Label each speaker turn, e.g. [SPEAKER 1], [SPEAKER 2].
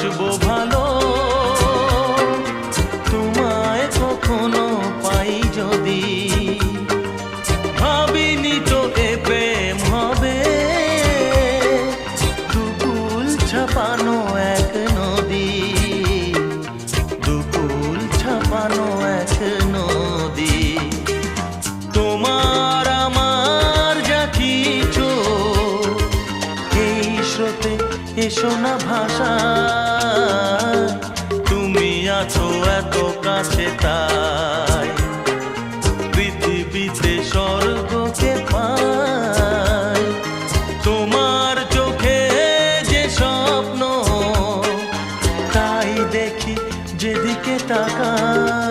[SPEAKER 1] বাসবো ভালো, তোমায় কখনো পাই যদি। ভাবিনি তো এ প্রেম হবে, দুকুল ছাপানো এক নদী, দুকুল ছাপানো এক নদী। তোমার আমার যা কিছু এই স্রোতে এসো না ভাষা, তুমি আছো এত কাছে তাই পৃথিবীতে স্বর্গকে পাই। তোমার চোখে যে স্বপ্ন তাই দেখি যেদিকে তাকাই।